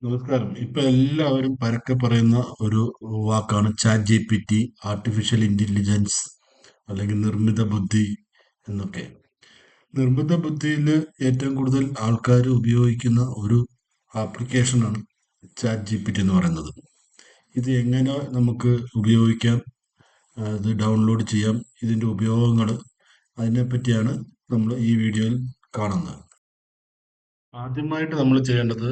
നമസ്കാരം. ഇപ്പൊ എല്ലാവരും പരക്കെ പറയുന്ന ഒരു വാക്കാണ് chat G P T, artificial intelligence അല്ലെങ്കിൽ നിർമ്മിത ബുദ്ധി എന്നൊക്കെ. നിർമ്മിത ബുദ്ധിയിൽ ഏറ്റവും കൂടുതൽ ആൾക്കാർ ഉപയോഗിക്കുന്ന ഒരു ആപ്ലിക്കേഷനാണ് ചാറ്റ് ജി പി ടി എന്ന് പറയുന്നത്. ഇത് എങ്ങനെ നമുക്ക് ഉപയോഗിക്കാം, ഇത് ഡൗൺലോഡ് ചെയ്യാം, ഇതിൻ്റെ ഉപയോഗങ്ങൾ, അതിനെപ്പറ്റിയാണ് നമ്മൾ ഈ വീഡിയോയിൽ കാണുന്നത്. ആദ്യമായിട്ട് നമ്മൾ ചെയ്യേണ്ടത്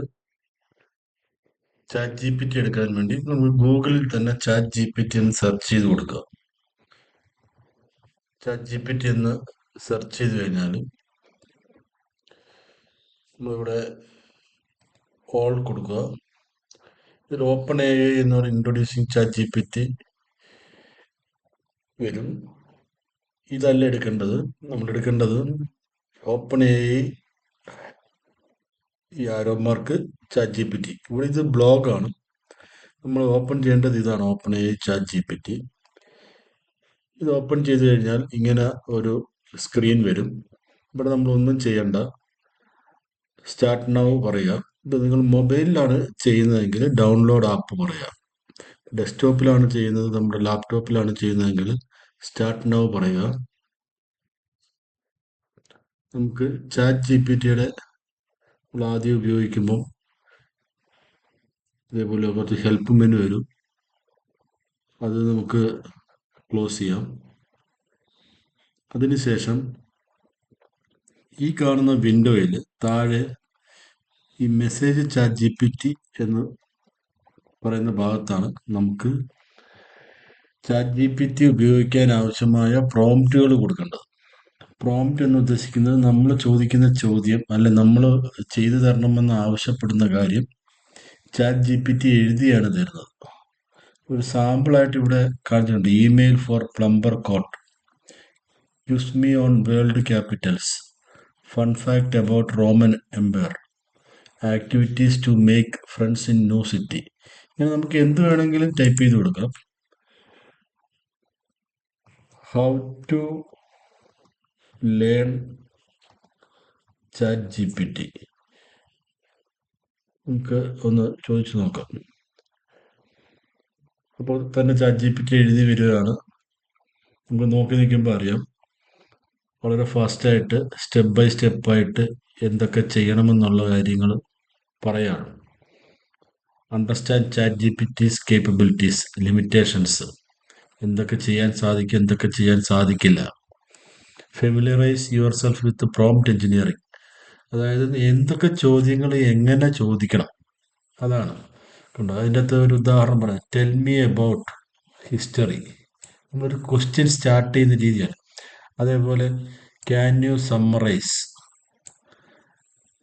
ചാറ്റ് ജി പി ടി എടുക്കാൻ വേണ്ടി നമ്മൾ ഗൂഗിളിൽ തന്നെ ചാറ്റ് ജി പി ടി എന്ന് സെർച്ച് ചെയ്ത് കൊടുക്കുക. ചാറ്റ് ജി പി ടി എന്ന് സെർച്ച് ചെയ്ത് കഴിഞ്ഞാൽ നമ്മളിവിടെ ഓൾ കൊടുക്കുക. ഇതിൽ ഓപ്പൺ എ ഐ എന്ന് പറയുന്ന introducing chat G P T വരും. ഇതല്ല എടുക്കേണ്ടത്. നമ്മൾ എടുക്കേണ്ടത് ഓപ്പൺ എ ഐ, ഈ arrow mark, chat G P T. ഇവിടെ ഇത് ബ്ലോഗാണ്. നമ്മൾ ഓപ്പൺ ചെയ്യേണ്ടത് ഇതാണ്, open A I chat G P T. ഇത് ഓപ്പൺ ചെയ്ത് കഴിഞ്ഞാൽ ഇങ്ങനെ ഒരു സ്ക്രീൻ വരും. ഇവിടെ നമ്മളൊന്നും ചെയ്യണ്ട, സ്റ്റാർട്ട് നൗ പറയുക. ഇത് നിങ്ങൾ മൊബൈലിലാണ് ചെയ്യുന്നതെങ്കിൽ ഡൗൺലോഡ് ആപ്പ് പറയുക. ഡെസ്ക്ടോപ്പിലാണ് ചെയ്യുന്നത്, നമ്മുടെ ലാപ്ടോപ്പിലാണ് ചെയ്യുന്നതെങ്കിൽ സ്റ്റാർട്ട് നൗ പറയുക. നമുക്ക് ചാറ്റ് ജി പി ടിയുടെ നമ്മൾ ആദ്യം ഉപയോഗിക്കുമ്പോൾ ഇതേപോലെ കുറച്ച് ഹെൽപ്പ് മെനു വരും. അത് നമുക്ക് ക്ലോസ് ചെയ്യാം. അതിനുശേഷം ഈ കാണുന്ന വിൻഡോയിൽ താഴെ ഈ message chat G P T എന്ന് പറയുന്ന ഭാഗത്താണ് നമുക്ക് ചാറ്റ് ജി പി ടി ഉപയോഗിക്കാൻ ആവശ്യമായ പ്രോംപ്റ്റുകൾ കൊടുക്കേണ്ടത്. പ്രോംപ്റ്റ് എന്ന് ഉദ്ദേശിക്കുന്നത് നമ്മൾ ചോദിക്കുന്ന ചോദ്യം അല്ലെ നമ്മൾ ചെയ്തു തരണമെന്ന് ആവശ്യപ്പെടുന്ന കാര്യം ചാറ്റ് ജി പി ടി എഴുതിയാണ് തരുന്നത്. ഒരു സാമ്പിളായിട്ട് ഇവിടെ കാണിച്ചിട്ടുണ്ട്. Email for plumber quote, use me on world capitals, fun fact about Roman empire, activities to make friends in new city. ഇങ്ങനെ നമുക്ക് എന്ത് വേണമെങ്കിലും ടൈപ്പ് ചെയ്ത് കൊടുക്കാം. How to learn chat G P T നമുക്ക് ഒന്ന് ചോദിച്ചു നോക്കാം. അപ്പോൾ തന്നെ ചാറ്റ് ജി പി ടി എഴുതി വരികയാണ്. നമുക്ക് നോക്കി നിൽക്കുമ്പോൾ അറിയാം, വളരെ ഫാസ്റ്റായിട്ട് സ്റ്റെപ്പ് ബൈ സ്റ്റെപ്പായിട്ട് എന്തൊക്കെ ചെയ്യണമെന്നുള്ള കാര്യങ്ങൾ പറയാണ്. Understand chat G P ടീസ് capabilities, limitations, എന്തൊക്കെ ചെയ്യാൻ സാധിക്കും, എന്തൊക്കെ ചെയ്യാൻ സാധിക്കില്ല. Familiarise yourself with prompt engineering, അതായത് എന്തൊക്കെ ചോദ്യങ്ങൾ എങ്ങനെ ചോദിക്കണം, അതാണ്. കണ്ടോ, അതിൻ്റെ അകത്ത് ഒരു ഉദാഹരണം പറയാം. ടെൽ മീ അബൌട്ട് ഹിസ്റ്ററി, നമ്മളൊരു ക്വസ്റ്റ്യൻ സ്റ്റാർട്ട് ചെയ്യുന്ന രീതിയാണ്. അതേപോലെ ക്യാൻ യു സമ്മറൈസ്,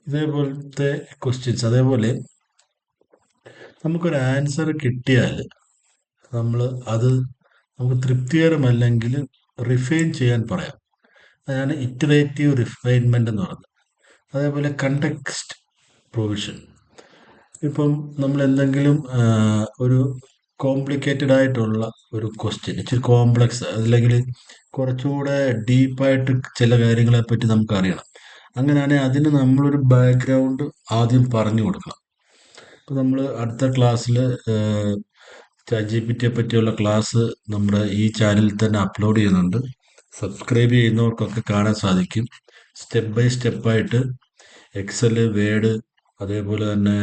ഇതേപോലത്തെ ക്വസ്റ്റ്യൻസ്. അതേപോലെ നമുക്കൊരു ആൻസർ കിട്ടിയാൽ നമ്മൾ അത് നമുക്ക് തൃപ്തികരമല്ലെങ്കിൽ റിഫൈൻ ചെയ്യാൻ പറയാം. അതാണ് ഇറ്ററേറ്റീവ് റിഫൈൻമെൻ്റ് എന്ന് പറയുന്നത്. അതേപോലെ കണ്ടക്സ്റ്റ് പ്രൊവിഷൻ, ഇപ്പം നമ്മൾ എന്തെങ്കിലും ഒരു കോംപ്ലിക്കേറ്റഡ് ആയിട്ടുള്ള ഒരു ക്വസ്റ്റ്യൻ, ഇച്ചിരി കോംപ്ലക്സ് അല്ലെങ്കിൽ കുറച്ചുകൂടെ ഡീപ്പായിട്ട് ചില കാര്യങ്ങളെ പറ്റി നമുക്ക് അറിയണം. അങ്ങനെയാണെങ്കിൽ അതിന് നമ്മളൊരു ബാക്ക്ഗ്രൗണ്ട് ആദ്യം പറഞ്ഞു കൊടുക്കണം. അപ്പോൾ നമ്മൾ അടുത്ത ക്ലാസ്സിൽ ചാറ്റ് ജി പി ടിയെ പറ്റിയുള്ള ക്ലാസ് നമ്മുടെ ഈ ചാനലിൽ തന്നെ അപ്ലോഡ് ചെയ്യുന്നുണ്ട്. സബ്സ്ക്രൈബ് ചെയ്യുന്നവർക്കൊക്കെ കാണാൻ സാധിക്കും. സ്റ്റെപ്പ് ബൈ സ്റ്റെപ്പായിട്ട് എക്സല്, വേഡ്, അതേപോലെ തന്നെ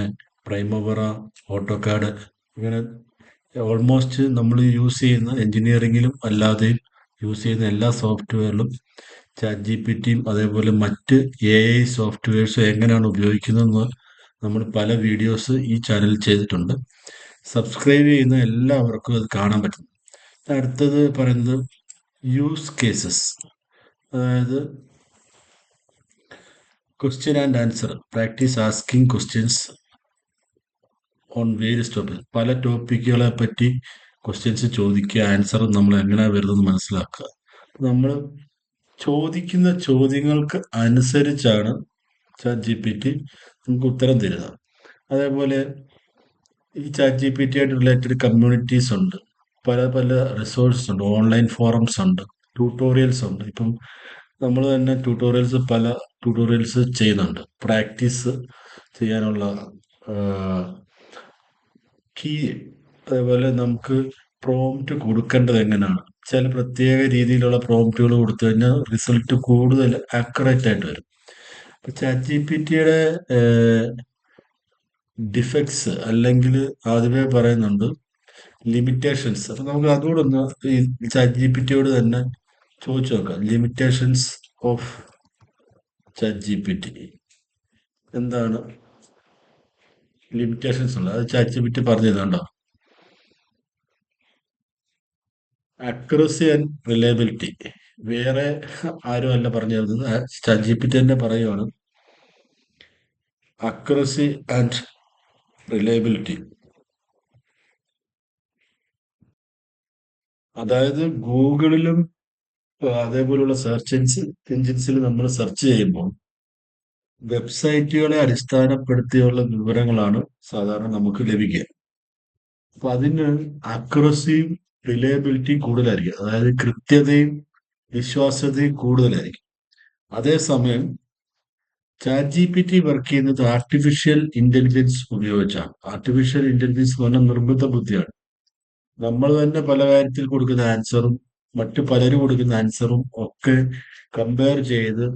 പ്രൈമവറ, ഓട്ടോകാഡ്, ഇങ്ങനെ ഓൾമോസ്റ്റ് നമ്മൾ യൂസ് ചെയ്യുന്ന എൻജിനീയറിങ്ങിലും അല്ലാതെയും യൂസ് ചെയ്യുന്ന എല്ലാ സോഫ്റ്റ്വെയറിലും ചാറ്റ് ജി പി ടിയും അതേപോലെ മറ്റ് എ ഐ സോഫ്റ്റ്വെയർസും എങ്ങനെയാണ് ഉപയോഗിക്കുന്നതെന്ന് നമ്മൾ പല വീഡിയോസ് ഈ ചാനലിൽ ചെയ്തിട്ടുണ്ട്. സബ്സ്ക്രൈബ് ചെയ്യുന്ന എല്ലാവർക്കും അത് കാണാൻ പറ്റും. അടുത്തത് പറയുന്നത് യൂസ് കേസസ്, അതായത് question and answer, practice asking questions on various topic, പല ടോപ്പിക്കുകളെ പറ്റി ക്വസ്റ്റ്യൻസ് ചോദിക്കുക, ആൻസർ നമ്മൾ എങ്ങനെയാണ് വരുന്നത് മനസ്സിലാക്കുക. നമ്മൾ ചോദിക്കുന്ന ചോദ്യങ്ങൾക്ക് അനുസരിച്ചാണ് ചാറ്റ് ജി പി ടി നമുക്ക് ഉത്തരം തരുന്നത്. അതേപോലെ ഈ ചാറ്റ് ജി പി ടി ആയിട്ട് റിലേറ്റഡ് കമ്മ്യൂണിറ്റീസ് ഉണ്ട്, പല പല റിസോഴ്സസ് ഉണ്ട്, ഓൺലൈൻ ഫോറംസ് ഉണ്ട്, ട്യൂട്ടോറിയൽസ് ഉണ്ട്. ഇപ്പം നമ്മൾ തന്നെ പല ട്യൂട്ടോറിയൽസ് ചെയ്യുന്നുണ്ട്. പ്രാക്ടീസ് ചെയ്യാനുള്ള കീ അതേപോലെ നമുക്ക് പ്രോംപ്റ്റ് കൊടുക്കേണ്ടത് എങ്ങനെയാണ്. ചില പ്രത്യേക രീതിയിലുള്ള പ്രോംപ്റ്റുകൾ കൊടുത്തു കഴിഞ്ഞാൽ റിസൾട്ട് കൂടുതൽ ആക്യുറേറ്റ് ആയിട്ട് വരും. ഇപ്പൊ ചാറ്റ് ജി പി ടിയുടെ ഡിഫക്ട്സ് അല്ലെങ്കിൽ ആദ്യമേ പറയുന്നുണ്ട് ലിമിറ്റേഷൻസ്. അപ്പൊ നമുക്ക് അതുകൂടെ ഒന്ന് ഈ ചാറ്റ് ജി പി ടിയോട് തന്നെ ചോദിച്ചു നോക്കാം. Limitations of chat G P T എന്താണ് ലിമിറ്റേഷൻസ് ഉള്ളത്? അത് ചാറ്റ് ജി പി ടി പറഞ്ഞു തന്നുണ്ടോ? അക്യുറസി ആൻഡ് റിലയബിലിറ്റി വേറെ ആരും അല്ല പറഞ്ഞു തരുന്നത്, ചാറ്റ് ജി പി ടി തന്നെ പറയുവാണ്. അക്യുറസി ആൻഡ് റിലയബിലിറ്റി അതായത് ഗൂഗിളിലും അതേപോലുള്ള സെർച്ച് എഞ്ചിൻസിൽ നമ്മൾ സെർച്ച് ചെയ്യുമ്പോൾ വെബ്സൈറ്റുകളെ അടിസ്ഥാനപ്പെടുത്തിയുള്ള വിവരങ്ങളാണ് സാധാരണ നമുക്ക് ലഭിക്കുക. അപ്പൊ അതിന് അക്യുറസിയും റിലയബിലിറ്റിയും കൂടുതലായിരിക്കും, അതായത് കൃത്യതയും വിശ്വാസ്യതയും കൂടുതലായിരിക്കും. അതേസമയം chat G P T work ചെയ്യുന്നത് ആർട്ടിഫിഷ്യൽ ഇന്റലിജൻസ് ഉപയോഗിച്ചാണ്. ആർട്ടിഫിഷ്യൽ ഇന്റലിജൻസ് എന്ന് പറഞ്ഞാൽ നിർമ്മിത ബുദ്ധിയാണ്. നമ്മൾ തന്നെ പല കാര്യത്തിൽ കൊടുക്കുന്ന ആൻസറും മറ്റു പലരും കൊടുക്കുന്ന ആൻസറും ഒക്കെ കമ്പയർ ചെയ്ത്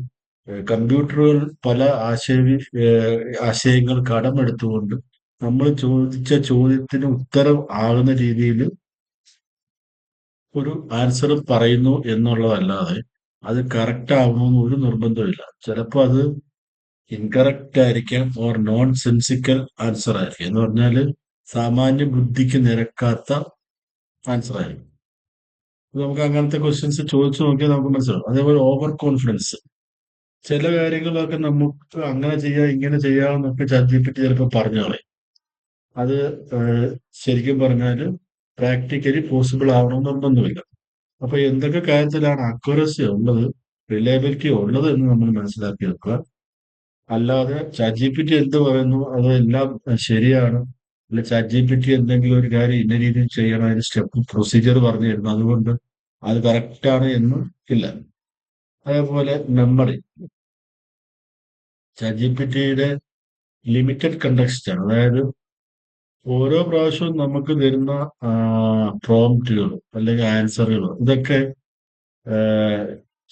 കമ്പ്യൂട്ടറുകൾ പല ആശയങ്ങൾ കടമെടുത്തുകൊണ്ട് നമ്മൾ ചോദിച്ച ചോദ്യത്തിന് ഉത്തരം ആകുന്ന രീതിയിൽ ഒരു ആൻസർ പറയുന്നു എന്നുള്ളതല്ലാതെ അത് കറക്റ്റ് ആവണമെന്ന് ഒരു നിർബന്ധമില്ല. ചിലപ്പോൾ അത് ഇൻകറക്റ്റ് ആയിരിക്കാം, ഓർ നോൺ സെൻസിക്കൽ ആൻസർ ആയിരിക്കും. എന്ന് പറഞ്ഞാൽ സാമാന്യ ബുദ്ധിക്ക് നിരക്കാത്ത ആൻസർ ആയിരിക്കും. നമുക്ക് അങ്ങനത്തെ ക്വസ്റ്റ്യൻസ് ചോദിച്ചു നോക്കിയാൽ നമുക്ക് മനസ്സിലാവും. അതേപോലെ ഓവർ കോൺഫിഡൻസ്, ചില കാര്യങ്ങളൊക്കെ നമുക്ക് അങ്ങനെ ചെയ്യാം ഇങ്ങനെ ചെയ്യാമെന്നൊക്കെ ചാറ്റ് ജി പി ടി ചിലപ്പോൾ പറഞ്ഞു കളയും. അത് ശരിക്കും പറഞ്ഞാൽ പ്രാക്ടിക്കലി പോസിബിൾ ആവണമെന്ന് നിർബന്ധമില്ല. അപ്പൊ എന്തൊക്കെ കാര്യത്തിലാണ് അക്യുറസി ഉള്ളത്, റിലയബിലിറ്റി ഉള്ളത് എന്ന് നമ്മൾ മനസ്സിലാക്കി വെക്കുക. അല്ലാതെ ചാറ്റ് ജി പി ടി എന്ത് പറയുന്നു അത് എല്ലാം ശരിയാണ്, അല്ല ചാറ്റ് ജി പി ടി എന്തെങ്കിലും ഒരു കാര്യം ഇന്ന രീതിയിൽ ചെയ്യണം, അതിന് സ്റ്റെപ്പ് പ്രൊസീജിയർ പറഞ്ഞു തരുന്നു, അതുകൊണ്ട് അത് കറക്റ്റ് ആണ് എന്ന് ഇല്ല. അതേപോലെ മെമ്മറി, ചാറ്റ് ജി പി ടിയുടെ ലിമിറ്റഡ് കണ്ടക്സ്റ്റ് ആണ്. അതായത് ഓരോ പ്രാവശ്യവും നമുക്ക് തരുന്ന പ്രോംപ്റ്റുകൾ അല്ലെങ്കിൽ ആൻസറുകൾ ഇതൊക്കെ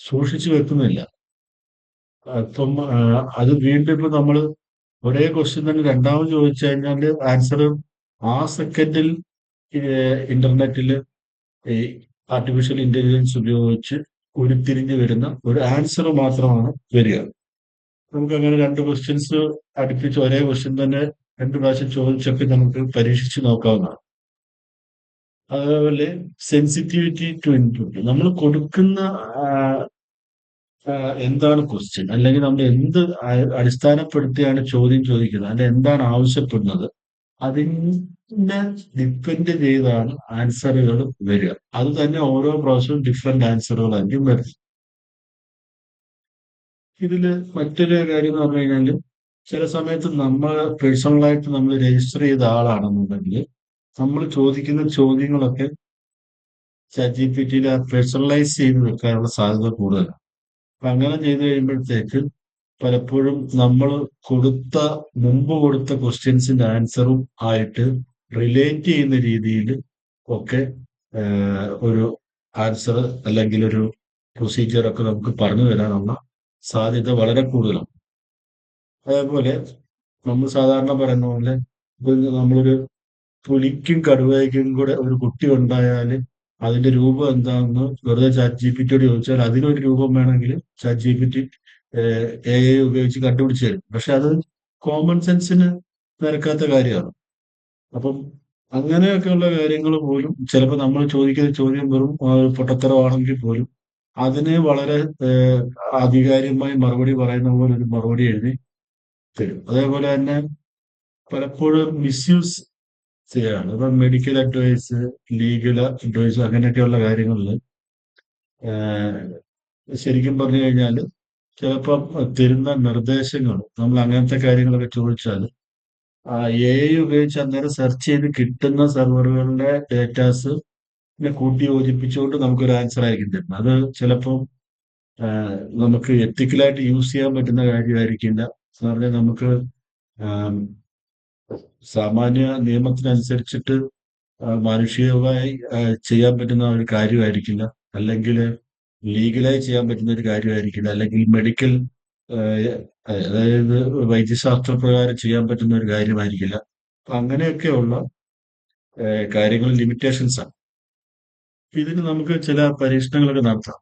സൂക്ഷിച്ചു വെക്കുന്നില്ല. അപ്പം അത് വീണ്ടും ഇപ്പൊ നമ്മൾ ഒരേ ക്വസ്റ്റ്യൻ തന്നെ രണ്ടാമത് ചോദിച്ചു കഴിഞ്ഞാൽ ആൻസർ ആ സെക്കൻഡിൽ ഇന്റർനെറ്റിൽ ഈ ആർട്ടിഫിഷ്യൽ ഇന്റലിജൻസ് ഉപയോഗിച്ച് ഉരുത്തിരിഞ്ഞു വരുന്ന ഒരു ആൻസർ മാത്രമാണ് വരിക. നമുക്ക് അങ്ങനെ രണ്ട് ക്വസ്റ്റ്യൻസ് അടുപ്പിച്ച് ഒരേ ക്വസ്റ്റ്യൻ തന്നെ രണ്ട് പ്രാവശ്യം ചോദിച്ചൊക്കെ നമുക്ക് പരീക്ഷിച്ച് നോക്കാവുന്നതാണ്. അതുപോലെ സെൻസിറ്റിവിറ്റി ടു ഇൻപുട്ട്, നമ്മൾ കൊടുക്കുന്ന ആ, എന്താണ് ക്വസ്റ്റ്യൻ, അല്ലെങ്കിൽ നമ്മൾ എന്ത് അടിസ്ഥാനപ്പെടുത്തിയാണ് ചോദ്യം ചോദിക്കുന്നത്, അല്ലെങ്കിൽ എന്താണ് ആവശ്യപ്പെടുന്നത്, അതിനെ ഡിപ്പെൻഡ് ചെയ്താണ് ആൻസറുകൾ വരിക. അത് തന്നെ ഓരോ പ്രാവശ്യവും ഡിഫറെന്റ് ആൻസറുകളായിരിക്കും വരുന്നത്. ഇതില് മറ്റൊരു കാര്യം എന്ന് പറഞ്ഞു കഴിഞ്ഞാൽ ചില സമയത്ത് നമ്മൾ പേഴ്സണലായിട്ട് നമ്മൾ രജിസ്റ്റർ ചെയ്ത ആളാണെന്നുണ്ടെങ്കിൽ നമ്മൾ ചോദിക്കുന്ന ചോദ്യങ്ങളൊക്കെ ചാറ്റ് ജി പി ടിയിൽ പേഴ്സണലൈസ് ചെയ്ത് വെക്കാനുള്ള സാധ്യത കൂടുതലാണ്. അപ്പൊ അങ്ങനെ ചെയ്തു കഴിയുമ്പോഴത്തേക്ക് പലപ്പോഴും നമ്മൾ കൊടുത്ത മുമ്പ് കൊടുത്ത ക്വസ്റ്റ്യൻസിന്റെ ആൻസറും ആയിട്ട് റിലേറ്റ് ചെയ്യുന്ന രീതിയിൽ ഒക്കെ ഒരു ആൻസർ അല്ലെങ്കിൽ ഒരു പ്രൊസീജിയർ ഒക്കെ നമുക്ക് പറഞ്ഞു തരാനുള്ള സാധ്യത വളരെ കൂടുതലാണ്. അതേപോലെ നമ്മൾ സാധാരണ പറയുന്ന പോലെ ഇപ്പൊ നമ്മളൊരു പുലിക്കും കടുവയ്ക്കും കൂടെ ഒരു കുട്ടി ഉണ്ടായാൽ അതിന്റെ രൂപം എന്താണെന്ന് വെറുതെ ചാറ്റ് ജി പി ടിയോട് ചോദിച്ചാൽ അതിനൊരു രൂപം വേണമെങ്കിൽ chat G P T A I ഉപയോഗിച്ച് കണ്ടുപിടിച്ച് തരും. പക്ഷെ അത് കോമൺ സെൻസിന് നിരക്കാത്ത കാര്യമാണ്. അപ്പം അങ്ങനെയൊക്കെയുള്ള കാര്യങ്ങൾ പോലും ചിലപ്പോൾ നമ്മൾ ചോദിക്കുന്ന ചോദ്യം വെറും പൊട്ടത്തരമാണെങ്കിൽ പോലും അതിന് വളരെ ആധികാരികമായി മറുപടി പറയുന്ന പോലെ ഒരു മറുപടി എഴുതി തരും. അതേപോലെ തന്നെ പലപ്പോഴും മിസ്യൂസ് ചെയ്യാണ്. ഇപ്പം മെഡിക്കൽ അഡ്വൈസ്, ലീഗൽ അഡ്വൈസ് അങ്ങനെയൊക്കെയുള്ള കാര്യങ്ങളിൽ ശരിക്കും പറഞ്ഞു കഴിഞ്ഞാൽ ചിലപ്പം തരുന്ന നിർദ്ദേശങ്ങൾ നമ്മൾ അങ്ങനത്തെ കാര്യങ്ങളൊക്കെ ചോദിച്ചാൽ എ ഐ ഉപയോഗിച്ച് അന്നേരം സെർച്ച് ചെയ്ത് കിട്ടുന്ന സെർവറുകളുടെ ഡേറ്റാസ് കൂട്ടി യോജിപ്പിച്ചുകൊണ്ട് നമുക്കൊരു ആൻസർ ആയിരിക്കും തരുന്നത്. അത് ചിലപ്പം നമുക്ക് എത്തിക്കലായിട്ട് യൂസ് ചെയ്യാൻ പറ്റുന്ന കാര്യമായിരിക്കില്ല. എന്ന് പറഞ്ഞാൽ നമുക്ക് സാമാന്യ നിയമത്തിനനുസരിച്ചിട്ട് മാനുഷികമായി ചെയ്യാൻ പറ്റുന്ന ഒരു കാര്യമായിരിക്കില്ല. അല്ലെങ്കിൽ ലീഗലായി ചെയ്യാൻ പറ്റുന്ന ഒരു കാര്യമായിരിക്കില്ല. അല്ലെങ്കിൽ മെഡിക്കൽ അതായത് വൈദ്യശാസ്ത്ര പ്രകാരം ചെയ്യാൻ പറ്റുന്ന ഒരു കാര്യമായിരിക്കില്ല. അപ്പൊ അങ്ങനെയൊക്കെയുള്ള കാര്യങ്ങൾ ലിമിറ്റേഷൻസ് ആണ്. ഇതിന് നമുക്ക് ചില പരീക്ഷണങ്ങളൊക്കെ നടത്താം.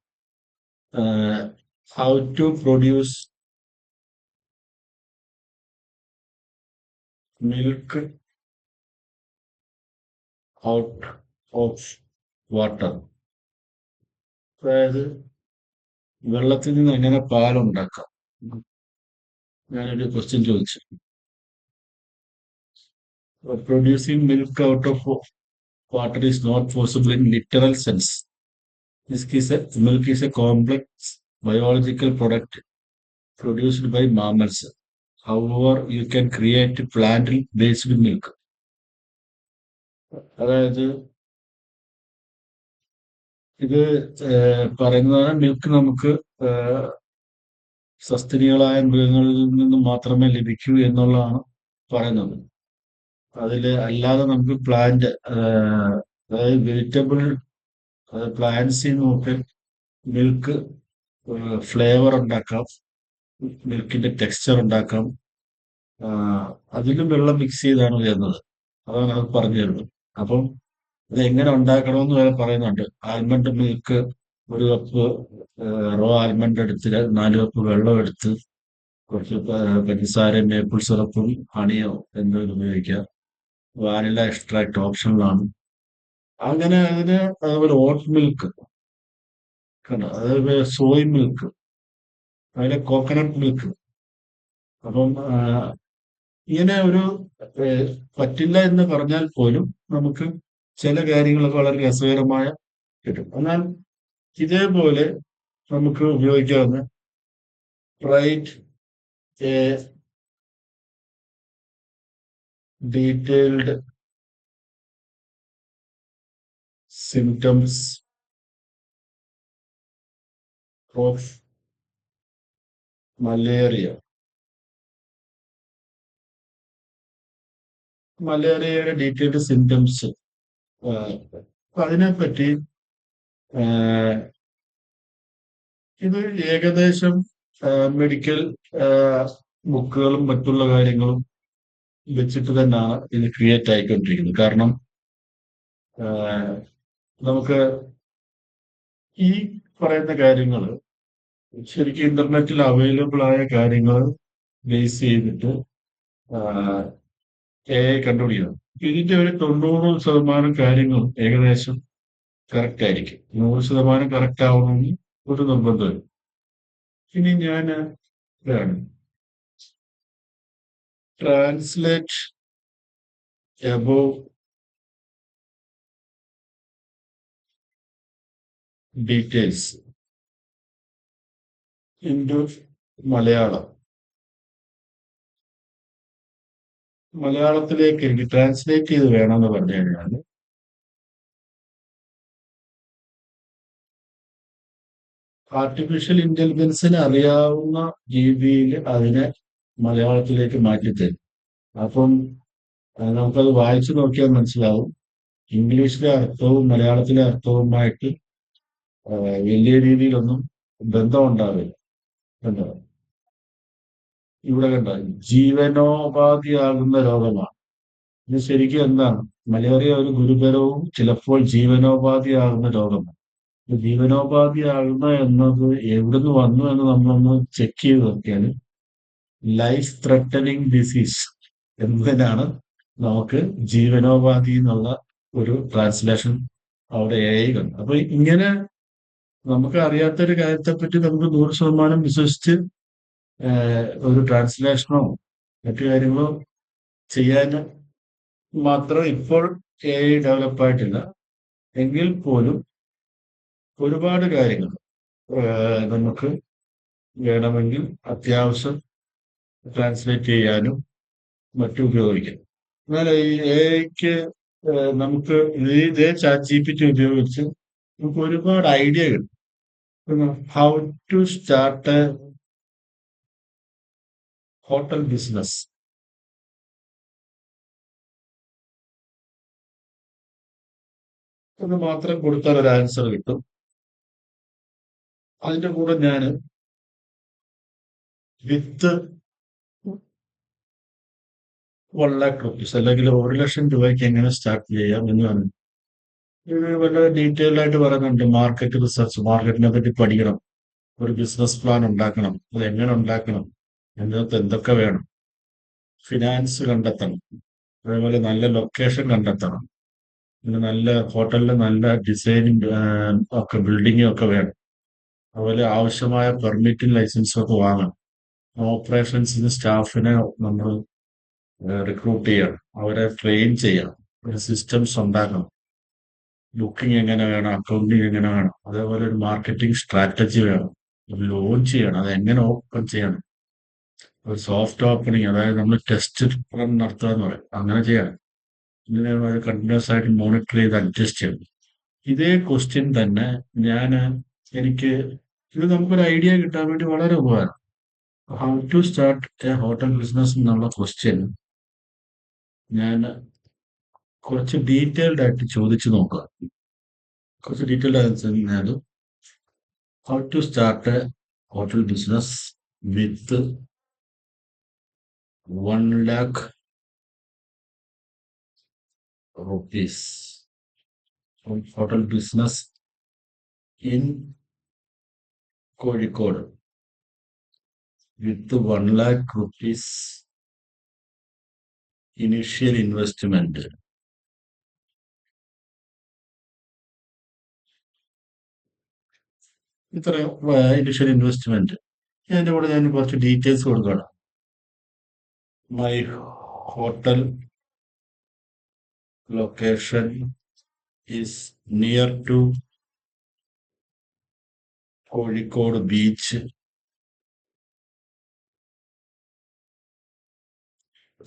How to produce milk out of water. അതായത് വെള്ളത്തിൽ നിന്ന് എങ്ങനെ പാലുണ്ടാക്കാം. ഞാനൊരു ക്വസ്റ്റ്യൻ ചോദിച്ചു. Producing milk out of water is not possible in literal sense. Milk is a complex biological product produced by mammals. However, you can create plant-based milk. അതായത് ഇത് പറയുന്നതാണ് milk നമുക്ക് സസ്തനികളായ മൃഗങ്ങളിൽ നിന്നും മാത്രമേ ലഭിക്കൂ എന്നുള്ളതാണ് പറയുന്നത്. അതില് അല്ലാതെ നമുക്ക് പ്ലാന്റ് അതായത് വെജിറ്റബിൾ പ്ലാന്റ്സിൽ നിന്നൊക്കെ മിൽക്ക് ഫ്ലേവർ ഉണ്ടാക്കാം, മിൽക്കിന്റെ ടെക്സ്ചർ ഉണ്ടാക്കാം. അതിലും വെള്ളം മിക്സ് ചെയ്താണ് വരുന്നത്. അതാണ് അത് പറഞ്ഞു തരുന്നത്. അപ്പം ഇത് എങ്ങനെ ഉണ്ടാക്കണമെന്ന് വരെ പറയുന്നുണ്ട്. Almond milk 1 cup raw almond എടുത്ത് 4 കപ്പ് വെള്ളം എടുത്ത് കുറച്ച് പഞ്ചസാര മേപ്പിൾ സിറപ്പും ഹണിയോ എന്തെങ്കിലും ഉപയോഗിക്കുക. വാനില എക്സ്ട്രാക്ട് ഓപ്ഷനിലാണ്. അങ്ങനെ അതിന് അതുപോലെ ഓട്ട് മിൽക്ക് കണ്ടോ, അതായത് സോയ് മിൽക്ക്, അതിലെ കോക്കനട്ട് മിൽക്ക്. അപ്പം ഇങ്ങനെ ഒരു പറ്റില്ല എന്ന് പറഞ്ഞാൽ പോലും നമുക്ക് ചില കാര്യങ്ങളൊക്കെ വളരെ രസകരമായ കിട്ടും. എന്നാൽ ഇതേപോലെ നമുക്ക് ഉപയോഗിക്കാവുന്ന write a detailed symptoms of malaria. മലേറിയയുടെ ഡീറ്റെയിൽഡ് സിംറ്റംസ് അതിനെപ്പറ്റി ഇത് ഏകദേശം മെഡിക്കൽ ബുക്കുകളും മറ്റുള്ള കാര്യങ്ങളും വെച്ചിട്ട് തന്നെയാണ് ഇത് ക്രിയേറ്റ് ആയിക്കൊണ്ടിരിക്കുന്നത്. കാരണം നമുക്ക് ഈ പറയുന്ന കാര്യങ്ങൾ ശരിക്കും ഇന്റർനെറ്റിൽ അവൈലബിൾ ആയ കാര്യങ്ങൾ ബേസ് ചെയ്തിട്ട് AI കണ്ടുപിടിക്കണം. ഇതിന്റെ ഒരു 90% കാര്യങ്ങൾ ഏകദേശം കറക്റ്റ് ആയിരിക്കും. 100% കറക്റ്റ് ആവണമെന്ന് ഒരു നിർബന്ധമില്ല. ഇനി ഞാൻ ഇതാണ് translate above details into Malayalam. മലയാളത്തിലേക്ക് എനിക്ക് ട്രാൻസ്ലേറ്റ് ചെയ്ത് വേണമെന്ന് പറഞ്ഞു കഴിഞ്ഞാൽ ആർട്ടിഫിഷ്യൽ ഇന്റലിജൻസിന് അറിയാവുന്ന രീതിയിൽ അതിനെ മലയാളത്തിലേക്ക് മാറ്റിത്തരും. അപ്പം നമുക്കത് വായിച്ചു നോക്കിയാൽ മനസ്സിലാവും ഇംഗ്ലീഷിലെ അർത്ഥവും മലയാളത്തിലെ അർത്ഥവുമായിട്ട് വലിയ രീതിയിലൊന്നും ബന്ധം ഉണ്ടാവില്ല. കണ്ടോ, ഇവിടെ കണ്ടോ, ജീവനോപാധിയാകുന്ന രോഗമാണ്. ഇത് ശരിക്കും എന്താണ്? മലേറിയ ഒരു ഗുരുതരവും ചിലപ്പോൾ ജീവനോപാധിയാകുന്ന രോഗമാണ്. ജീവനോപാധിയാകുന്ന എന്നത് എവിടുന്ന് വന്നു എന്ന് നമ്മളൊന്ന് ചെക്ക് ചെയ്ത് നോക്കിയാൽ ലൈഫ് ത്രെട്ടനിങ് ഡിസീസ് എന്നതിനാണ് നമുക്ക് ജീവനോപാധി എന്നുള്ള ഒരു ട്രാൻസ്ലേഷൻ അവിടെ AI കണ്ടു. അപ്പൊ ഇങ്ങനെ നമുക്ക് അറിയാത്തൊരു കാര്യത്തെ പറ്റി നമുക്ക് 100% വിശ്വസിച്ച് ഒരു ട്രാൻസ്ലേഷനോ മറ്റു കാര്യങ്ങളോ ചെയ്യാൻ മാത്രം ഇപ്പോൾ AI ഡെവലപ്പ് ആയിട്ടില്ല. എങ്കിൽ പോലും ഒരുപാട് കാര്യങ്ങൾ നമുക്ക് വേണമെങ്കിൽ അത്യാവശ്യം ട്രാൻസ്ലേറ്റ് ചെയ്യാനും മറ്റും ഉപയോഗിക്കാം. എന്നാൽ ഈ AI നമുക്ക് ഇതേ ChatGPT ഉപയോഗിച്ച് നമുക്ക് ഒരുപാട് ഐഡിയ കിട്ടും. How to start a hotel business. എന്ന് മാത്രം കൊടുത്താൽ ഒരു ആൻസർ കിട്ടും. അതിന്റെ കൂടെ ഞാൻ വിത്ത് 1 ലക്ഷം റുപ്പീസ് അല്ലെങ്കിൽ 1 ലക്ഷം രൂപയ്ക്ക് എങ്ങനെ സ്റ്റാർട്ട് ചെയ്യാം എന്ന് പറഞ്ഞു. ഇത് വളരെ ഡീറ്റെയിൽഡ് ആയിട്ട് പറയുന്നുണ്ട്. മാർക്കറ്റ് റിസർച്ച്, മാർക്കറ്റിനെ പറ്റി പഠിക്കണം, ഒരു ബിസിനസ് പ്ലാൻ ഉണ്ടാക്കണം, അത് എങ്ങനെ ഉണ്ടാക്കണം, അതിനകത്ത് എന്തൊക്കെ വേണം, ഫിനാൻസ് കണ്ടെത്തണം, അതേപോലെ നല്ല ലൊക്കേഷൻ കണ്ടെത്തണം, പിന്നെ നല്ല ഹോട്ടലിൽ നല്ല ഡിസൈനിങ് ഒക്കെ ബിൽഡിംഗും ഒക്കെ വേണം. അതുപോലെ ആവശ്യമായ പെർമിറ്റും ലൈസൻസും ഒക്കെ വാങ്ങണം. ഓപ്പറേഷൻസിന് സ്റ്റാഫിനെ നമ്മൾ റിക്രൂട്ട് ചെയ്യണം, അവരെ ട്രെയിൻ ചെയ്യണം, ഒരു സിസ്റ്റംസ് ഉണ്ടാക്കണം, ബുക്കിംഗ് എങ്ങനെ വേണം, അക്കൗണ്ടിങ് എങ്ങനെ വേണം, അതേപോലെ ഒരു മാർക്കറ്റിംഗ് സ്ട്രാറ്റജി വേണം, ഒരു ലോഞ്ച് ചെയ്യണം, അത് എങ്ങനെ ഓപ്പൺ ചെയ്യണം, ഒരു സോഫ്റ്റ് ഓപ്പണിങ്, അതായത് നമ്മൾ ടെസ്റ്റ് റൺ നടത്തുക എന്ന് പറയും, അങ്ങനെ ചെയ്യണം. ഇതിനെ കണ്ടിന്യൂസ് ആയിട്ട് മോണിറ്റർ ചെയ്ത് അഡ്ജസ്റ്റ് ചെയ്യണം. ഇതേ ക്വസ്റ്റ്യൻ തന്നെ ഞാൻ എനിക്ക് ഇത് നമുക്കൊരു ഐഡിയ കിട്ടാൻ വേണ്ടി വളരെ ഉപകാരം. How to start a hotel business എന്നുള്ള ക്വസ്റ്റ്യൻ ഞാൻ കുറച്ച് ഡീറ്റെയിൽഡ് ആയിട്ട് ചോദിച്ചു നോക്കുക. കുറച്ച് ഡീറ്റെയിൽഡ് ആയിട്ട് കഴിഞ്ഞാൽ how to start a hotel business with 1 lakh rupees. Hotel business in Kozhikode with 1 lakh rupees initial investment. ഇത്രയും ഇനിഷ്യൽ ഇൻവെസ്റ്റ്മെന്റ്. അതിന്റെ കൂടെ ഞാൻ കുറച്ച് ഡീറ്റെയിൽസ് കൊടുക്കണം. My hotel location is near to Kozhikode beach,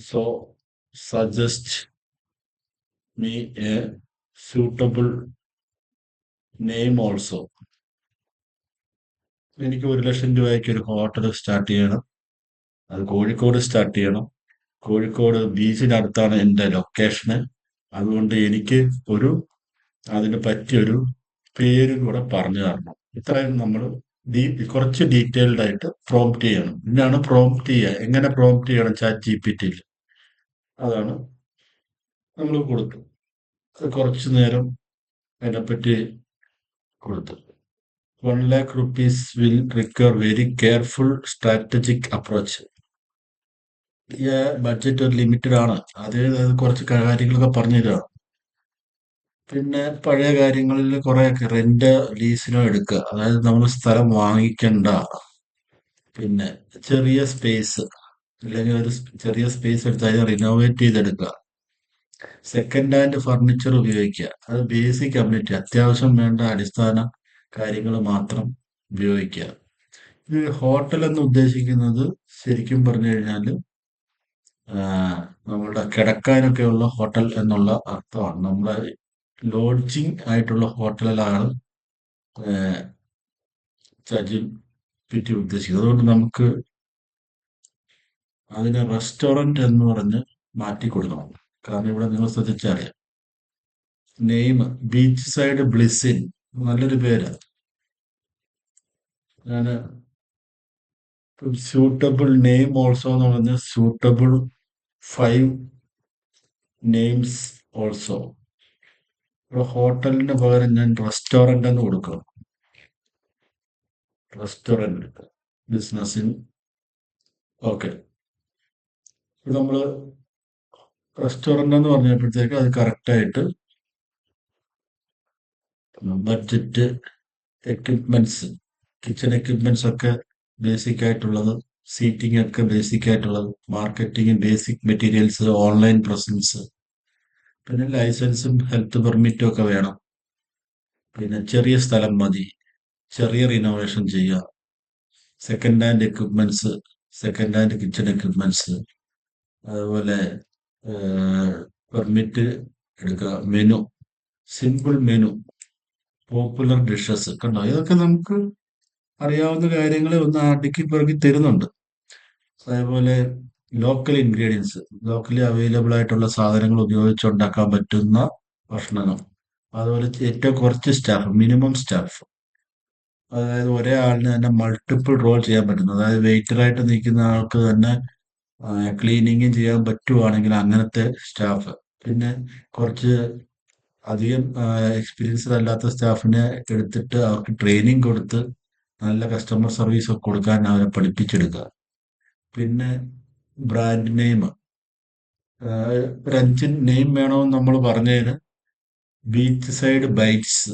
so suggest me a suitable name also. എനിക്ക് 1 ലക്ഷം രൂപയ്ക്ക് ഒരു hotel start ചെയ്യണം, അത് കോഴിക്കോട് സ്റ്റാർട്ട് ചെയ്യണം. കോഴിക്കോട് ബീച്ചിനടുത്താണ് എൻ്റെ ലൊക്കേഷന്. അതുകൊണ്ട് എനിക്ക് ഒരു അതിന് പറ്റിയൊരു പേര് കൂടെ പറഞ്ഞു തരണം. ഇത്രയും നമ്മൾ കുറച്ച് ഡീറ്റെയിൽഡ് ആയിട്ട് പ്രോംപ്റ്റ് ചെയ്യണം. ഇന്നാണ് പ്രോംപ്റ്റ് ചെയ്യുക. എങ്ങനെ പ്രോംപ്റ്റ് ചെയ്യണം ചാറ്റ് ജിപിടിയിൽ, അതാണ് നമ്മൾ കൊടുത്തു. അത് കുറച്ചു നേരം അതിനെപ്പറ്റി കൊടുത്തു. 1 lakh rupees will require very careful strategic approach. ഈ ബഡ്ജറ്റ് ഒരു ലിമിറ്റഡ് ആണ്. അത് കുറച്ച് കാര്യങ്ങളൊക്കെ പറഞ്ഞു തരിക. പിന്നെ പഴയ കാര്യങ്ങളിൽ കുറെയൊക്കെ റെന്റ് ലീസിനോ എടുക്കുക, അതായത് നമ്മൾ സ്ഥലം വാങ്ങിക്കണ്ട. പിന്നെ ചെറിയ സ്പേസ്, അല്ലെങ്കിൽ ഒരു ചെറിയ സ്പേസ് എടുത്ത് അതിനെ റിനോവേറ്റ് ചെയ്തെടുക്കുക. സെക്കൻഡ് ഹാൻഡ് ഫർണിച്ചർ ഉപയോഗിക്കുക. അത് ബേസിക് കമ്മ്യൂണിറ്റി, അത്യാവശ്യം വേണ്ട അടിസ്ഥാന കാര്യങ്ങൾ മാത്രം ഉപയോഗിക്കുക. ഇത് ഹോട്ടൽ എന്ന് ഉദ്ദേശിക്കുന്നത് ശരിക്കും പറഞ്ഞു കഴിഞ്ഞാൽ നമ്മളുടെ കിടക്കാനൊക്കെയുള്ള ഹോട്ടൽ എന്നുള്ള അർത്ഥമാണ്. നമ്മുടെ ലോഡ്ജിങ് ആയിട്ടുള്ള ഹോട്ടലിലാണ് ചാറ്റ് പറ്റി ഉദ്ദേശിക്കുന്നത്. അതുകൊണ്ട് നമുക്ക് അതിനെ റെസ്റ്റോറന്റ് എന്ന് പറഞ്ഞ് മാറ്റി കൊടുക്കണം. കാരണം ഇവിടെ നിങ്ങൾ ശ്രദ്ധിച്ചറിയാം, നെയിം ബീച്ച് സൈഡ് ബ്ലിസിൻ, നല്ലൊരു പേരാണ്. ഞാൻ സ്യൂട്ടബിൾ നെയിം ഓൾസോ എന്ന് പറഞ്ഞ സ്യൂട്ടബിൾ 5 നെയിംസ് ഓൾസോ. ഇവിടെ ഹോട്ടലിന് പകരം ഞാൻ റെസ്റ്റോറന്റ് എന്ന് കൊടുക്കുക. റെസ്റ്റോറന്റ് ബിസിനസ്സിൻ. ഓക്കെ, നമ്മൾ റെസ്റ്റോറന്റ് എന്ന് പറഞ്ഞപ്പോഴത്തേക്ക് അത് കറക്റ്റായിട്ട് ബഡ്ജറ്റ്, എക്യുപ്മെന്റ്സ്, കിച്ചൺ എക്യുപ്മെന്റ്സ് ഒക്കെ ബേസിക് ആയിട്ടുള്ളത്, സീറ്റിംഗ് ഒക്കെ ബേസിക് ആയിട്ടുള്ളത്, marketing basic materials, online presence, പിന്നെ ലൈസൻസും ഹെൽത്ത് പെർമിറ്റും ഒക്കെ വേണം. പിന്നെ ചെറിയ സ്ഥലം മതി, ചെറിയ റിനോവേഷൻ ചെയ്യുക, second hand equipments, second hand kitchen equipments, അതുപോലെ പെർമിറ്റ് എടുക്കുക. Menu, simple menu, popular dishes. കണ്ടോ, ഇതൊക്കെ നമുക്ക് അറിയാവുന്ന കാര്യങ്ങളെ ഒന്ന് അടുക്കി പെറുക്കി തരുന്നുണ്ട്. അതേപോലെ ലോക്കൽ ഇൻഗ്രീഡിയൻസ്, ലോക്കലി അവൈലബിൾ ആയിട്ടുള്ള സാധനങ്ങൾ ഉപയോഗിച്ചുണ്ടാക്കാൻ പറ്റുന്ന ഭക്ഷണങ്ങൾ. അതുപോലെ ഏറ്റവും കുറച്ച് സ്റ്റാഫ്, മിനിമം സ്റ്റാഫ്. അതായത് ഒരേ ആളിന് തന്നെ മൾട്ടിപ്പിൾ റോൾ ചെയ്യാൻ പറ്റുന്നു. അതായത് വെയിറ്ററായിട്ട് നിൽക്കുന്ന ആൾക്ക് തന്നെ ക്ലീനിങ്ങും ചെയ്യാൻ പറ്റുവാണെങ്കിൽ അങ്ങനത്തെ സ്റ്റാഫ്. പിന്നെ കുറച്ച് അധികം എക്സ്പീരിയൻസ്ഡ് അല്ലാത്ത സ്റ്റാഫിനെ എടുത്തിട്ട് അവർക്ക് ട്രെയിനിങ് കൊടുത്ത് നല്ല കസ്റ്റമർ സർവീസ് ഒക്കെ കൊടുക്കാൻ അവരെ പഠിപ്പിച്ചെടുക്കുക. പിന്നെ ബ്രാൻഡ് നെയിം, ഒരു 5 നെയിം വേണമെന്ന് നമ്മൾ പറഞ്ഞതിന്: beach side bites,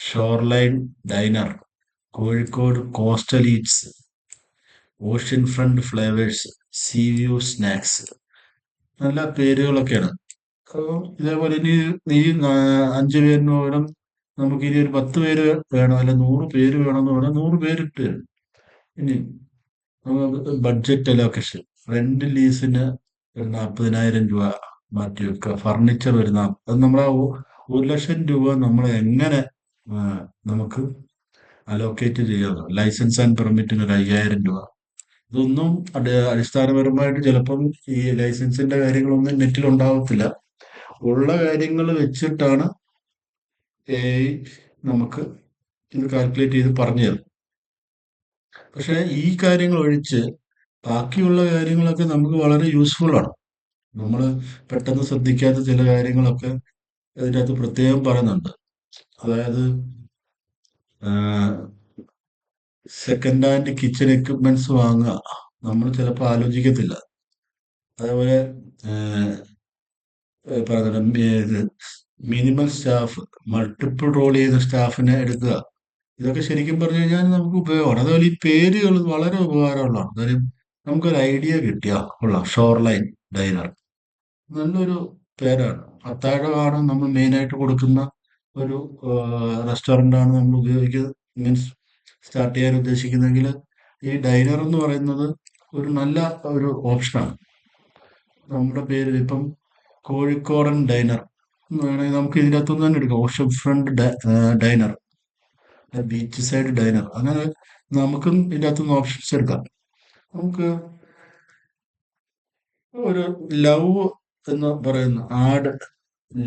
shoreline diner, Kozhikode coastal eats, ocean front flavours, sea view snacks. നല്ല പേരുകളൊക്കെയാണ്. അപ്പോൾ ഇതേപോലെ ഇനി നീ 5 പേരിന് പകരം നമുക്ക് ഇനി ഒരു 10 പേര് വേണം, അല്ലെ 100 പേര് വേണമെന്ന് പറഞ്ഞാൽ 100 പേരിട്ട് തരും. ഇനി നമുക്ക് ബഡ്ജറ്റ് അലോക്കേഷൻ: റെന്റ് ലീസിന് ഒരു 40,000 രൂപ മാറ്റി വെക്കുക. ഫർണിച്ചർ ഒരു അത് നമ്മുടെ 1 ലക്ഷം രൂപ നമ്മൾ എങ്ങനെ ആ, നമുക്ക് അലോക്കേറ്റ് ചെയ്യാം. ലൈസൻസ് ആൻഡ് പെർമിറ്റിന് ഒരു 5,000 രൂപ. ഇതൊന്നും അടിസ്ഥാനപരമായിട്ട് ചിലപ്പം ഈ ലൈസൻസിന്റെ കാര്യങ്ങളൊന്നും നെറ്റിൽ ഉണ്ടാവത്തില്ല. ഉള്ള കാര്യങ്ങൾ വെച്ചിട്ടാണ് AI നമുക്ക് ഇത് കാൽക്കുലേറ്റ് ചെയ്ത് പറഞ്ഞു തരും. പക്ഷെ ഈ കാര്യങ്ങൾ ഒഴിച്ച് ബാക്കിയുള്ള കാര്യങ്ങളൊക്കെ നമുക്ക് വളരെ യൂസ്ഫുൾ ആണ്. നമ്മൾ പെട്ടെന്ന് ശ്രദ്ധിക്കാത്ത ചില കാര്യങ്ങളൊക്കെ ഇതിൻ്റെ അകത്ത് പ്രത്യേകം പറയുന്നുണ്ട്. അതായത് സെക്കൻഡ് ഹാൻഡ് കിച്ചൺ എക്യുപ്മെന്റ്സ് വാങ്ങുക, നമ്മൾ ചിലപ്പോൾ ആലോചിക്കത്തില്ല. അതേപോലെ പറയുന്നുണ്ട് മിനിമൽ സ്റ്റാഫ്, മൾട്ടിപ്പിൾ റോൾ ചെയ്യുന്ന സ്റ്റാഫിനെ എടുക്കുക. ഇതൊക്കെ ശരിക്കും പറഞ്ഞു കഴിഞ്ഞാൽ നമുക്ക് ഉപയോഗമാണ്. അതുപോലെ ഈ പേരുകൾ വളരെ ഉപകാരമുള്ളതാണ്. കാര്യം നമുക്കൊരു ഐഡിയ കിട്ടിയ കൊള്ളാം. ഷോർലൈൻ ഡൈനർ നല്ലൊരു പേരാണ്. അത്താഴമാണ് നമ്മൾ മെയിനായിട്ട് കൊടുക്കുന്ന ഒരു റെസ്റ്റോറൻ്റ് ആണ് നമ്മൾ ഉപയോഗിക്കുന്നത്, മീൻസ് സ്റ്റാർട്ട് ചെയ്യാൻ ഉദ്ദേശിക്കുന്നെങ്കിൽ ഈ ഡൈനർ എന്ന് പറയുന്നത് ഒരു നല്ല ഒരു ഓപ്ഷനാണ്. നമ്മുടെ പേരിൽ ഇപ്പം കോഴിക്കോടൻ ഡൈനർ എന്ന് വേണമെങ്കിൽ നമുക്ക് ഇതിൻ്റെ അകത്തുനിന്ന് തന്നെ എടുക്കാം. Ocean front diner, beach side diner, അങ്ങനെ നമുക്കും ഇതിൻ്റെ അകത്തുനിന്ന് ഓപ്ഷൻസ് എടുക്കാം. നമുക്ക് ഒരു ലവ് എന്ന് പറയുന്ന add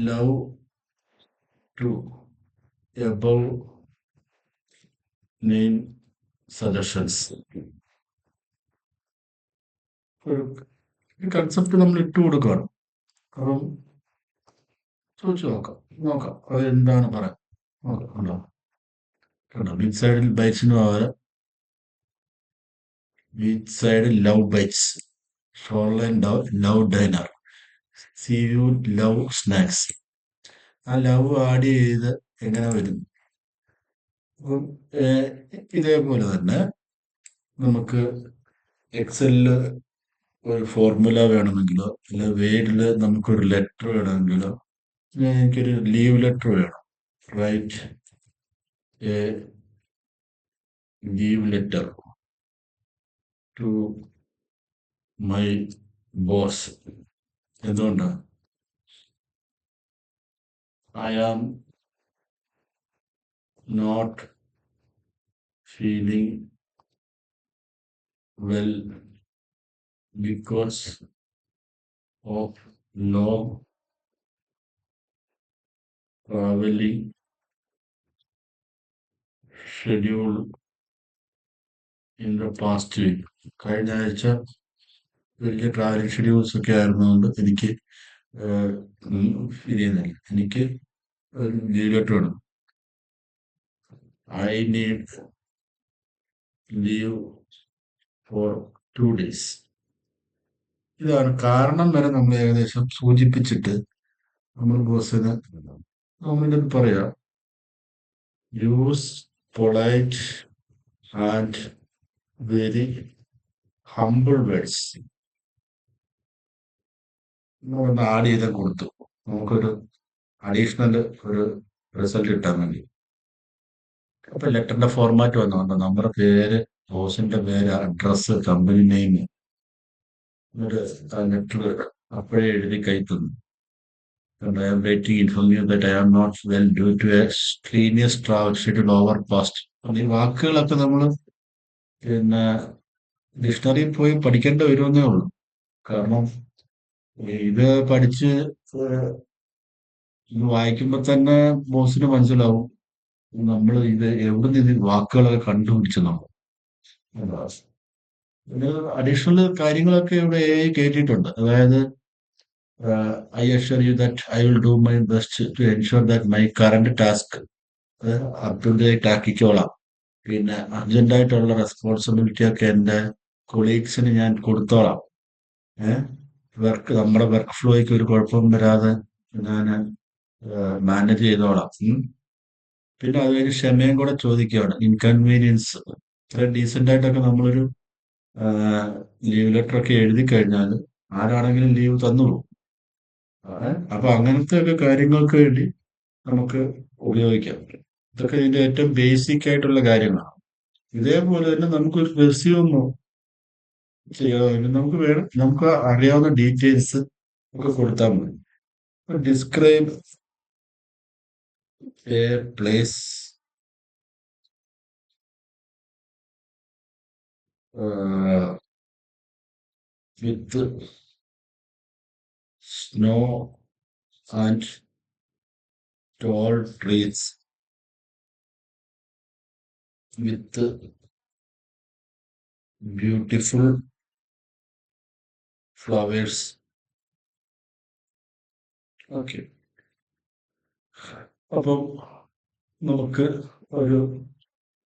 love to above name suggestions, ഒരു കൺസെപ്റ്റ് നമ്മൾ ഇട്ട് കൊടുക്കുകയാണ്. അപ്പം ചോദിച്ചു നോക്കാം, നോക്കാം അത് എന്താണ് പറയാം. നോക്കാം, കണ്ടോ കണ്ടോ, ബീച്ച് സൈഡിൽ ബൈറ്റ്സിന് പകരം beach side love bytes, shoreline love diner, see view love snacks. ആ ലവ് ആഡ് ചെയ്ത് എങ്ങനെ വരും? അപ്പം ഇതേപോലെ തന്നെ നമുക്ക് എക്സലില് ഒരു ഫോർമുല വേണമെങ്കിലോ, അല്ല വേർഡിൽ നമുക്കൊരു ലെറ്റർ വേണമെങ്കിലോ, എനിക്കൊരു ലീവ് ലെറ്റർ വേണം. Write a leave letter to my boss. എന്തുകൊണ്ടാണ്? I am not feeling well because of long travelling schedule in the past week. കഴിഞ്ഞ ആഴ്ച വലിയ ട്രാവലിംഗ് ഷെഡ്യൂൾസ് ഒക്കെ ആയിരുന്നതുകൊണ്ട് എനിക്ക് ഫീൽ ചെയ്യുന്നില്ല. എനിക്ക് ലീവ് ലെറ്റർ വേണം. I need leave for 2 days. ഇതാണ് കാരണം വരെ നമ്മൾ ഏകദേശം സൂചിപ്പിച്ചിട്ട് നമ്മൾ ബോസിന് നമ്മളിത് പറയാം. Use polite and very humble words. നമ്മളൊന്ന് ആഡ് ചെയ്ത് കൊടുത്തു, നമുക്കൊരു അഡീഷണൽ ഒരു റിസൾട്ട് കിട്ടാൻ വേണ്ടി. അപ്പൊ ലെറ്ററിന്റെ ഫോർമാറ്റ് വന്നുകൊണ്ട് നമ്മുടെ പേര്, ബോസിന്റെ പേര്, അഡ്രസ്സ്, കമ്പനി നെയിം, ഒരു ലെറ്റർ അപ്പോഴേ എഴുതി കൈ തന്നു. And I am waiting to inform you that I am not well due to a strenuous travel schedule overpast. ഈ വാക്കുകളൊക്കെ നമ്മൾ പിന്നെ ഡിക്ഷണറിയിൽ പോയി പഠിക്കേണ്ടി വരുമെന്നേ ഉള്ളൂ. കാരണം ഇത് പഠിച്ച് ഇത് വായിക്കുമ്പോ തന്നെ ബോസിന് മനസ്സിലാവും നമ്മൾ ഇത് എവിടെ നിന്ന് ഇത് വാക്കുകളൊക്കെ കണ്ടുപിടിച്ചെന്നുള്ളത്. അതാ. പിന്നെ അഡീഷണൽ കാര്യങ്ങളൊക്കെ ഇവിടെ AI കേട്ടിട്ടുണ്ട്. അതായത് I assure you that I will do my best to ensure that my current task up to date ആക്കിക്കോളാം. പിന്നെ അർജന്റ് ആയിട്ടുള്ള റെസ്പോൺസിബിലിറ്റി ഒക്കെ എന്റെ കൊളീഗ്സിന് ഞാൻ കൊടുത്തോളാം. ഏഹ് നമ്മുടെ വർക്ക് ഫ്ലോയ്ക്ക് ഒരു കുഴപ്പം വരാതെ ഞാൻ മാനേജ് ചെയ്തോളാം. പിന്നെ അത് കഴിഞ്ഞ് ക്ഷമയും കൂടെ ചോദിക്കുകയാണ്. ഇൻകൺവീനിയൻസ് ഇത്ര ഡീസെന്റ് ആയിട്ടൊക്കെ നമ്മളൊരു ലീവ് ലെറ്റർ ഒക്കെ എഴുതി കഴിഞ്ഞാൽ ആരാണെങ്കിലും ലീവ് തന്നോളൂ. അപ്പൊ അങ്ങനത്തെ ഒക്കെ കാര്യങ്ങൾക്ക് വേണ്ടി നമുക്ക് ഉപയോഗിക്കാം. ഇതൊക്കെ ഇതിന്റെ ഏറ്റവും ബേസിക് ആയിട്ടുള്ള കാര്യങ്ങളാണ്. ഇതേപോലെ തന്നെ നമുക്കൊരു റെസ്യൂമോ ചെയ്യാം. നമുക്ക് വേണം, നമുക്ക് അറിയാവുന്ന ഡീറ്റെയിൽസ് ഒക്കെ കൊടുത്താൽ മതി. Describe A place with snow and toll trees with beautiful flowers. Okay. അപ്പം നമുക്ക് ഒരു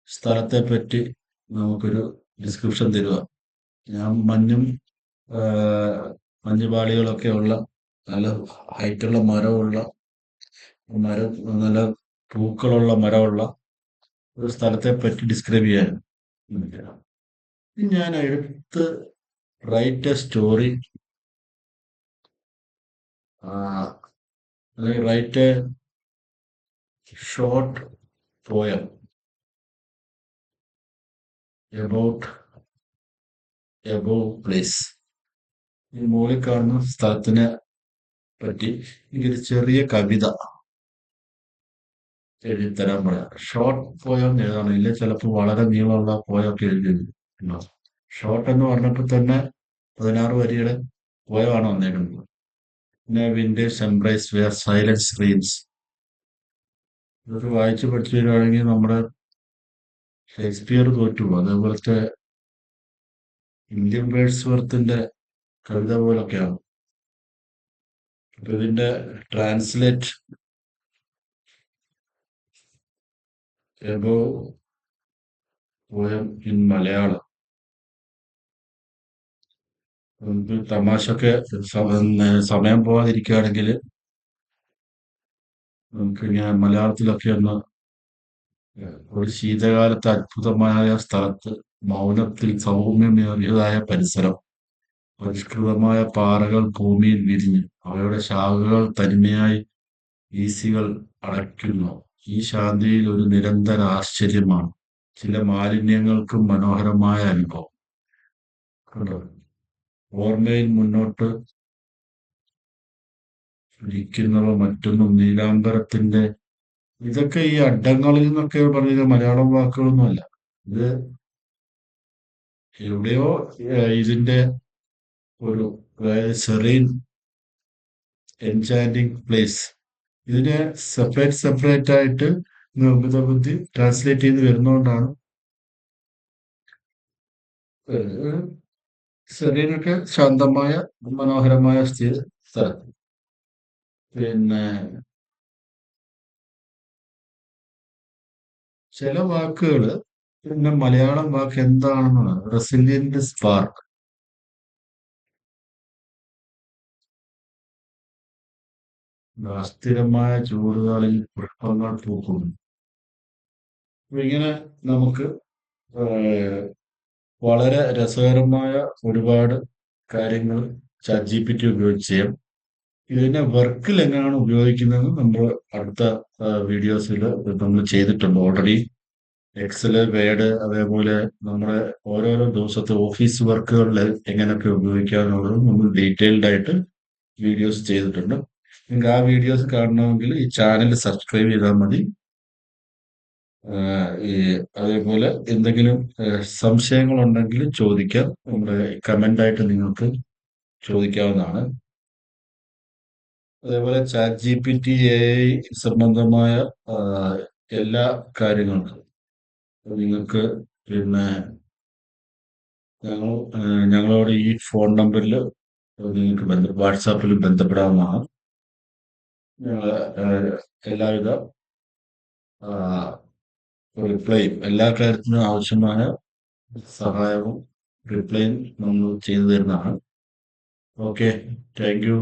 സ്ഥലത്തെ പറ്റി നമുക്കൊരു ഡിസ്ക്രിപ്ഷൻ തരിക. ഞാൻ ആ, മഞ്ഞുപാളികളൊക്കെ ഉള്ള നല്ല ഹൈറ്റുള്ള മരം നല്ല പൂക്കളുള്ള മരമുള്ള ഒരു സ്ഥലത്തെ പറ്റി ഡിസ്ക്രൈബ് ചെയ്യാൻ ഞാൻ എടുത്ത് write a story, write a short poem about above place. ഈ മുകളിൽ കാണുന്ന സ്ഥലത്തിനെ പറ്റി എനിക്കൊരു ചെറിയ കവിത എഴുതിത്തരാൻ പറയാം. ഷോർട്ട് പോയം എഴുതണമെങ്കിൽ ചിലപ്പോൾ വളരെ നീളമുള്ള പോയമൊക്കെ എഴുതിയിട്ടുണ്ടാവും. ഷോർട്ട് എന്ന് പറഞ്ഞപ്പോൾ തന്നെ 16 വരിയുടെ പോയമാണ് വന്നേക്കുന്നത്. പിന്നെ winters embrace where silent screens. ഇതൊക്കെ വായിച്ച് പഠിച്ചു തരുവാണെങ്കിൽ നമ്മുടെ ഷേക്സ്പിയർ തോറ്റുപോകും. അതേപോലത്തെ ഇന്ത്യൻ വേഴ്സ് വർത്തിന്റെ കവിത പോലൊക്കെയാണ്. അപ്പൊ ഇതിന്റെ translate above poem in Malayalam. നമുക്ക് തമാശക്ക് സമയം പോകാതിരിക്കുകയാണെങ്കിൽ നമുക്ക് ഞാൻ മലയാളത്തിലൊക്കെ ഒന്ന് ഒരു ശീതകാലത്ത് അത്ഭുതമായ സ്ഥലത്ത് മൗനത്തിൽ സൗമ്യമേറിയതായ പരിസരം, പരിഷ്കൃതമായ പാറകൾ ഭൂമിയിൽ വിരിഞ്ഞു അവയുടെ ശാഖകൾ തനിമയായി വീസികൾ അടയ്ക്കുന്നു. ഈ ശാന്തിയിൽ ഒരു നിരന്തര ആശ്ചര്യമാണ് ചില മാലിന്യങ്ങൾക്കും മനോഹരമായ അനുഭവം. കണ്ടോ? ഓർമ്മയിൽ മുന്നോട്ട് ഇരിക്കുന്നവ മറ്റൊന്നും നീലാംബരത്തിന്റെ. ഇതൊക്കെ ഈ അഡങ്ങളിൽ നിന്നൊക്കെ പറഞ്ഞ മലയാളം വാക്കുകളൊന്നുമല്ല. ഇത് എവിടെയോ ഇതിന്റെ ഒരു, അതായത് സെറീൻ എൻചാൻഡിങ് പ്ലേസ്, ഇതിനെ സെപ്പറേറ്റ് സെപ്പറേറ്റ് ആയിട്ട് നിർമ്മിത ബുദ്ധി ട്രാൻസ്ലേറ്റ് ചെയ്ത് വരുന്നതുകൊണ്ടാണ് സെറീനൊക്കെ ശാന്തമായ മനോഹരമായ സ്ഥലം. പിന്നെ ചില വാക്കുകള്, പിന്നെ മലയാളം വാക്ക് എന്താണെന്നാണ് റെസിലിയന്റ് സ്പാർക്ക്. അസ്ഥിരമായ ചൂടുകളിൽ പുഷ്പങ്ങൾ പൂക്കുന്നു. അപ്പൊ ഇങ്ങനെ നമുക്ക് ഏഹ്, വളരെ രസകരമായ ഒരുപാട് കാര്യങ്ങൾ ചാറ്റ് GPT ഉപയോഗിച്ച് ചെയ്യാം. ഇതിനെ വർക്കിൽ എങ്ങനെയാണ് ഉപയോഗിക്കുന്നത് നമ്മൾ അടുത്ത വീഡിയോസിൽ നമ്മൾ ചെയ്തിട്ടുണ്ട് ഓൾറെഡി. എക്സല്, വേഡ്, അതേപോലെ നമ്മുടെ ഓരോരോ ദിവസത്തെ ഓഫീസ് വർക്കുകളിൽ എങ്ങനെയൊക്കെ ഉപയോഗിക്കാമെന്നുള്ളതും നമ്മൾ ഡീറ്റെയിൽഡ് ആയിട്ട് വീഡിയോസ് ചെയ്തിട്ടുണ്ട്. നിങ്ങൾക്ക് ആ വീഡിയോസ് കാണണമെങ്കിൽ ഈ ചാനൽ സബ്സ്ക്രൈബ് ചെയ്താൽ മതി. ഈ അതേപോലെ എന്തെങ്കിലും സംശയങ്ങളുണ്ടെങ്കിൽ ചോദിക്കാം. നമ്മുടെ കമന്റ് ആയിട്ട് നിങ്ങൾക്ക് ചോദിക്കാവുന്നതാണ്. അതേപോലെ chat G P T A I സംബന്ധമായ ആ, എല്ലാ കാര്യങ്ങൾക്കും നിങ്ങൾക്ക് പിന്നെ ഞങ്ങൾ ഞങ്ങളോട് ഈ ഫോൺ നമ്പറിൽ നിങ്ങൾക്ക് വാട്സാപ്പിൽ ബന്ധപ്പെടാവുന്നതാണ്. ഞങ്ങൾ എല്ലാവിധ ആ, റിപ്ലൈയും എല്ലാ കാര്യത്തിനും ആവശ്യമായ സഹായവും റിപ്ലൈയും നമ്മൾ ചെയ്തു തരുന്നതാണ്. Okay, thank you.